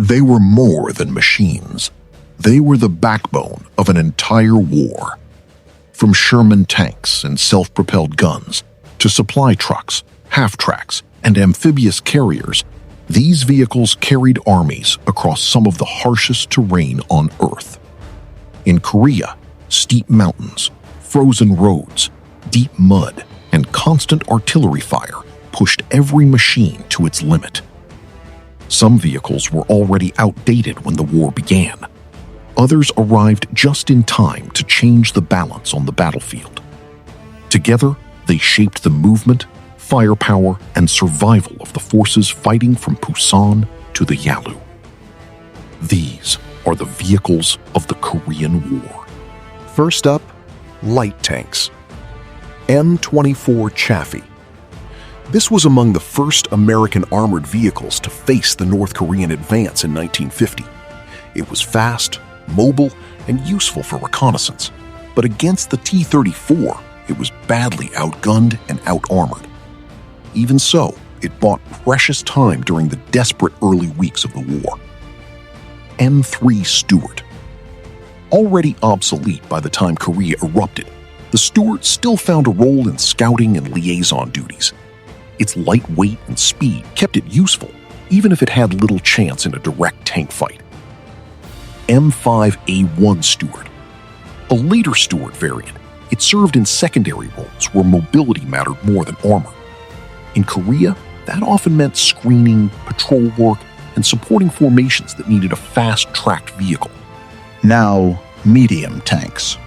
They were more than machines. They were the backbone of an entire war. From Sherman tanks and self-propelled guns to supply trucks, half-tracks, and amphibious carriers, these vehicles carried armies across some of the harshest terrain on Earth. In Korea, steep mountains, frozen roads, deep mud, and constant artillery fire pushed every machine to its limit. Some vehicles were already outdated when the war began. Others arrived just in time to change the balance on the battlefield. Together, they shaped the movement, firepower, and survival of the forces fighting from Pusan to the Yalu. These are the vehicles of the Korean War. First up, light tanks. M-24 Chaffee. This was among the first American armored vehicles to face the North Korean advance in 1950. It was fast, mobile, and useful for reconnaissance. But against the T-34, it was badly outgunned and out-armored. Even so, it bought precious time during the desperate early weeks of the war. M3 Stuart. Already obsolete by the time Korea erupted, the Stuart still found a role in scouting and liaison duties. Its light weight and speed kept it useful, even if it had little chance in a direct tank fight. M5A1 Stuart. A later Stuart variant, it served in secondary roles where mobility mattered more than armor. In Korea, that often meant screening, patrol work, and supporting formations that needed a fast-tracked vehicle. Now, medium tanks.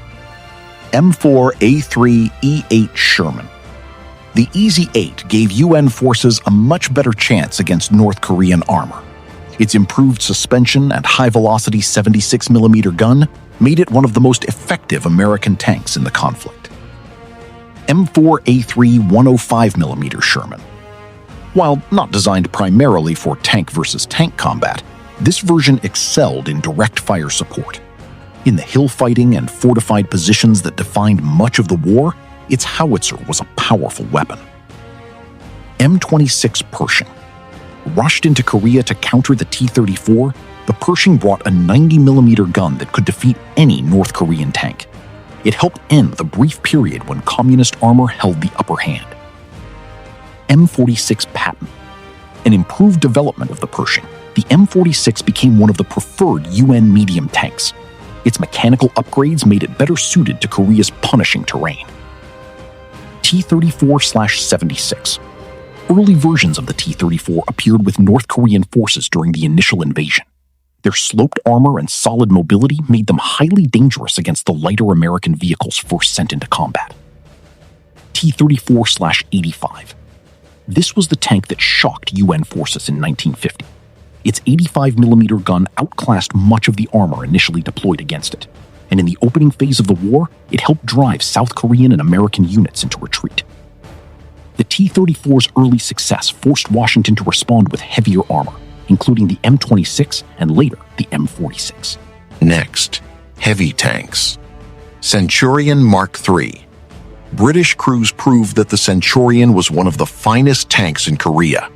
M4A3E8 Sherman. The Easy-8 gave UN forces a much better chance against North Korean armor. Its improved suspension and high-velocity 76mm gun made it one of the most effective American tanks in the conflict. M4A3 105mm Sherman. While not designed primarily for tank-versus-tank combat, this version excelled in direct fire support. In the hill fighting and fortified positions that defined much of the war, its howitzer was a powerful weapon. M26 Pershing. Rushed into Korea to counter the T-34, the Pershing brought a 90mm gun that could defeat any North Korean tank. It helped end the brief period when communist armor held the upper hand. M46 Patton. An improved development of the Pershing, the M46 became one of the preferred UN medium tanks. Its mechanical upgrades made it better suited to Korea's punishing terrain. T-34/76. Early versions of the T-34 appeared with North Korean forces during the initial invasion. Their sloped armor and solid mobility made them highly dangerous against the lighter American vehicles first sent into combat. T-34/85. This was the tank that shocked UN forces in 1950. Its 85mm gun outclassed much of the armor initially deployed against it, and in the opening phase of the war, it helped drive South Korean and American units into retreat. The T-34's early success forced Washington to respond with heavier armor, including the M26 and later the M46. Next, heavy tanks. Centurion Mark III. British crews proved that the Centurion was one of the finest tanks in Korea.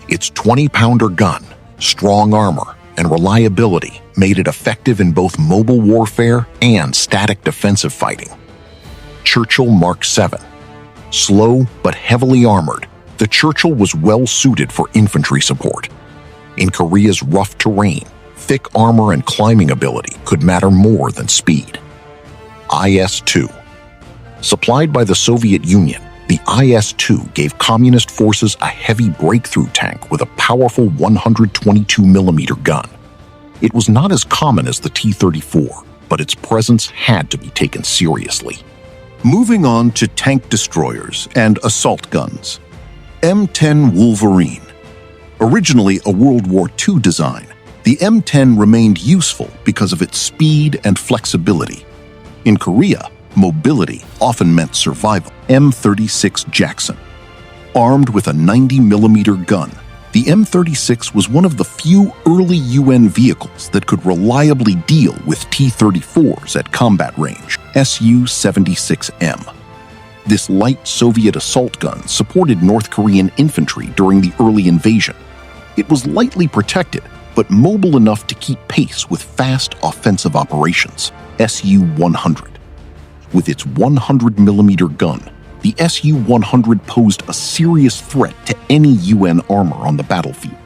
Its 20-pounder gun, strong armor, and reliability made it effective in both mobile warfare and static defensive fighting. Churchill Mark VII. Slow but heavily armored, the Churchill was well suited for infantry support. In Korea's rough terrain, thick armor and climbing ability could matter more than speed. IS-2. Supplied by the Soviet Union, the IS-2 gave communist forces a heavy breakthrough tank with a powerful 122mm gun. It was not as common as the T-34, but its presence had to be taken seriously. Moving on to tank destroyers and assault guns. M10 Wolverine. Originally a World War II design, the M10 remained useful because of its speed and flexibility. In Korea, mobility often meant survival. M36 Jackson. Armed with a 90mm gun, the M36 was one of the few early UN vehicles that could reliably deal with T-34s at combat range, Su-76M. This light Soviet assault gun supported North Korean infantry during the early invasion. It was lightly protected, but mobile enough to keep pace with fast offensive operations, Su-100. With its 100mm gun, the Su-100 posed a serious threat to any UN armor on the battlefield.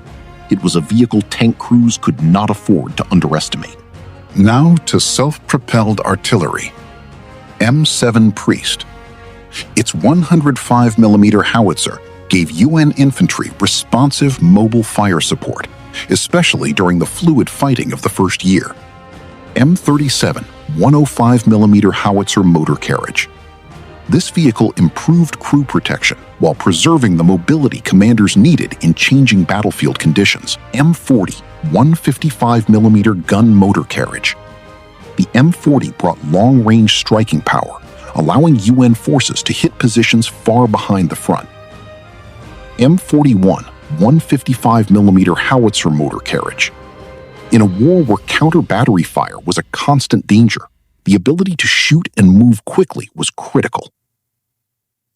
It was a vehicle tank crews could not afford to underestimate. Now to self-propelled artillery. M7 Priest. Its 105mm howitzer gave UN infantry responsive mobile fire support, especially during the fluid fighting of the first year. M37 105mm howitzer motor carriage. This vehicle improved crew protection while preserving the mobility commanders needed in changing battlefield conditions. M40 155mm gun motor carriage. The M40 brought long-range striking power, allowing UN forces to hit positions far behind the front. M41 155mm howitzer motor carriage. In a war where counter-battery fire was a constant danger, the ability to shoot and move quickly was critical.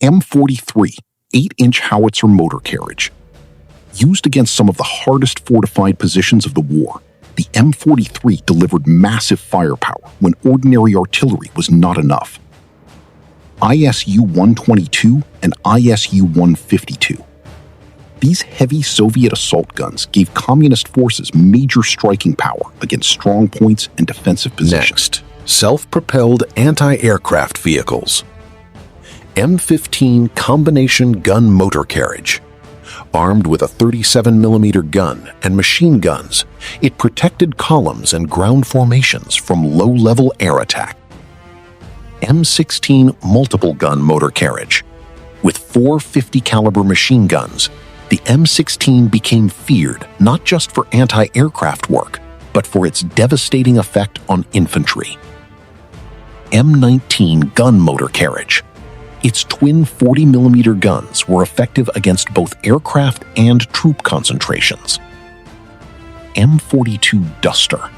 M43 8-inch howitzer motor carriage. Used against some of the hardest fortified positions of the war, the M43 delivered massive firepower when ordinary artillery was not enough. ISU-122 and ISU-152. These heavy Soviet assault guns gave communist forces major striking power against strong points and defensive positions. Next, self-propelled anti-aircraft vehicles. M15 combination gun motor carriage. Armed with a 37mm gun and machine guns, it protected columns and ground formations from low-level air attack. M16 multiple gun motor carriage. With 4 50 caliber machine guns, the M16 became feared not just for anti-aircraft work, but for its devastating effect on infantry. M19 gun motor carriage. Its twin 40mm guns were effective against both aircraft and troop concentrations. M42 Duster.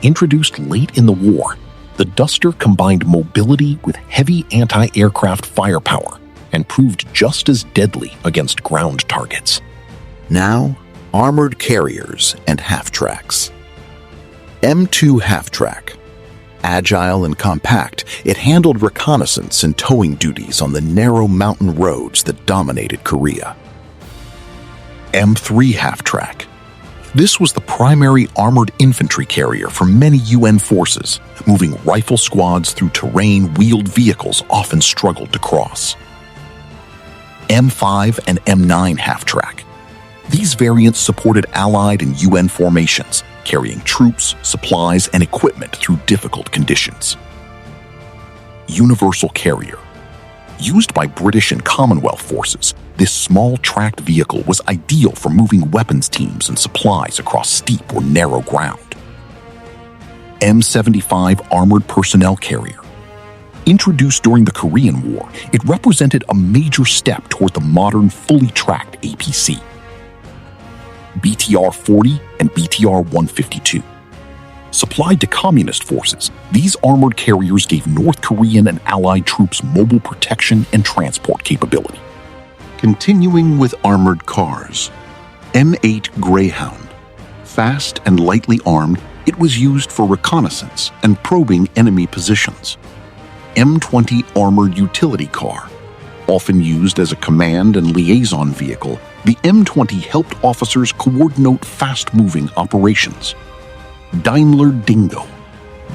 Introduced late in the war, the Duster combined mobility with heavy anti-aircraft firepower and proved just as deadly against ground targets. Now, armored carriers and half-tracks. M2 half-track. Agile and compact, it handled reconnaissance and towing duties on the narrow mountain roads that dominated Korea. M3 half-track. This was the primary armored infantry carrier for many UN forces, moving rifle squads through terrain wheeled vehicles often struggled to cross. M5 and M9 half-track. These variants supported Allied and UN formations, carrying troops, supplies, and equipment through difficult conditions. Universal carrier. Used by British and Commonwealth forces, this small tracked vehicle was ideal for moving weapons teams and supplies across steep or narrow ground. M75 armored personnel carrier. Introduced during the Korean War, it represented a major step toward the modern fully tracked APC. BTR-40 and BTR-152. Supplied to communist forces, these armored carriers gave North Korean and Allied troops mobile protection and transport capability. Continuing with armored cars. M8 Greyhound. Fast and lightly armed, it was used for reconnaissance and probing enemy positions. M20 armored utility car. Often used as a command and liaison vehicle, the M20 helped officers coordinate fast-moving operations. Daimler Dingo.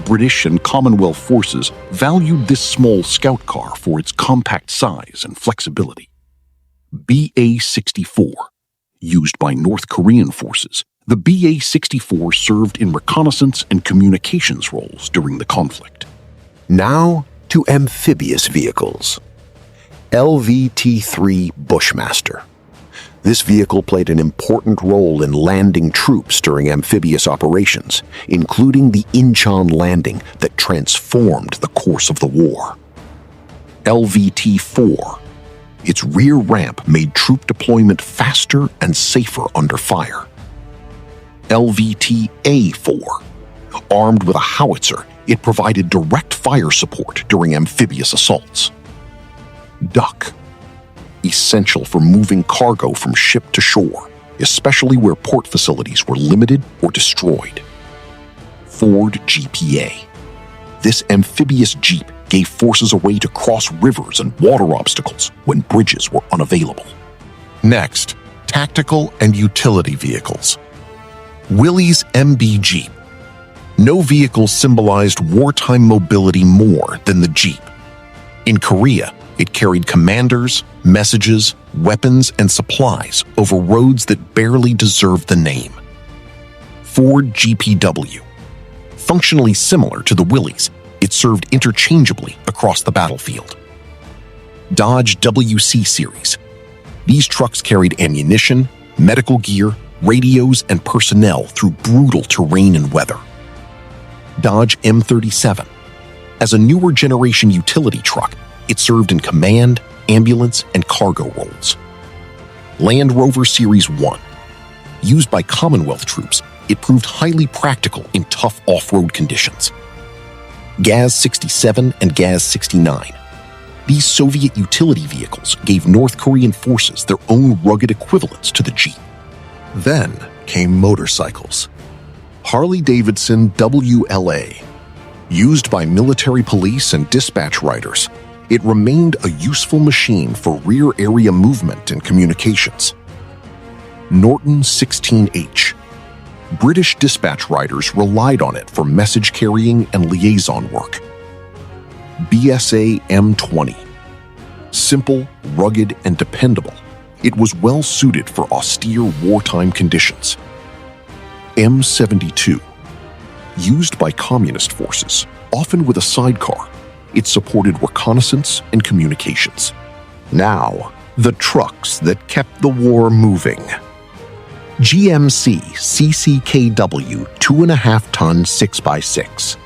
British and Commonwealth forces valued this small scout car for its compact size and flexibility. BA-64. Used by North Korean forces, the BA-64 served in reconnaissance and communications roles during the conflict. Now to amphibious vehicles. LVT-3 Bushmaster. This vehicle played an important role in landing troops during amphibious operations, including the Incheon landing that transformed the course of the war. LVT-4. Its rear ramp made troop deployment faster and safer under fire. LVT-A4. Armed with a howitzer, it provided direct fire support during amphibious assaults. Duck. Essential for moving cargo from ship to shore, especially where port facilities were limited or destroyed. Ford GPA. This amphibious Jeep gave forces a way to cross rivers and water obstacles when bridges were unavailable. Next, tactical and utility vehicles. Willys MB Jeep. No vehicle symbolized wartime mobility more than the Jeep. In Korea, it carried commanders, messages, weapons, and supplies over roads that barely deserved the name. Ford GPW. Functionally similar to the Willys, it served interchangeably across the battlefield. Dodge WC Series. These trucks carried ammunition, medical gear, radios, and personnel through brutal terrain and weather. Dodge M37. As a newer generation utility truck, it served in command, ambulance, and cargo roles. Land Rover Series 1. Used by Commonwealth troops, it proved highly practical in tough off-road conditions. GAZ-67 and GAZ-69. These Soviet utility vehicles gave North Korean forces their own rugged equivalents to the Jeep. Then came motorcycles. Harley-Davidson WLA. Used by military police and dispatch riders, it remained a useful machine for rear area movement and communications. Norton 16H. British dispatch riders relied on it for message carrying and liaison work. BSA M20. Simple, rugged, and dependable, it was well suited for austere wartime conditions. M72. Used by communist forces, often with a sidecar, it supported reconnaissance and communications. Now, the trucks that kept the war moving. GMC CCKW 2.5-ton 6x6.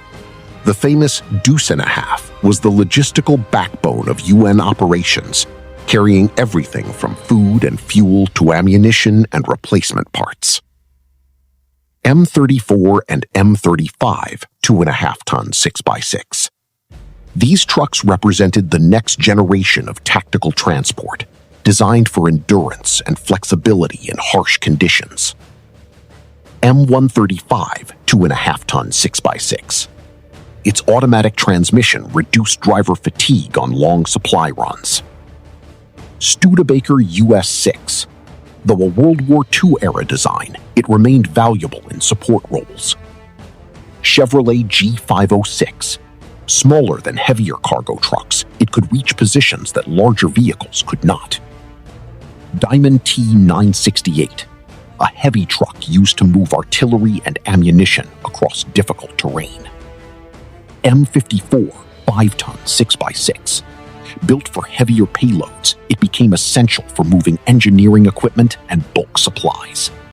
The famous Deuce and a Half was the logistical backbone of UN operations, carrying everything from food and fuel to ammunition and replacement parts. M34 and M35 2.5-ton 6x6. These trucks represented the next generation of tactical transport, designed for endurance and flexibility in harsh conditions. M135 2.5-ton 6x6. Its automatic transmission reduced driver fatigue on long supply runs. Studebaker US-6. Though a World War II-era design, it remained valuable in support roles. Chevrolet G506. Smaller than heavier cargo trucks, it could reach positions that larger vehicles could not. Diamond T968. A heavy truck used to move artillery and ammunition across difficult terrain. M54 5-ton 6x6. Built for heavier payloads, it became essential for moving engineering equipment and bulk supplies.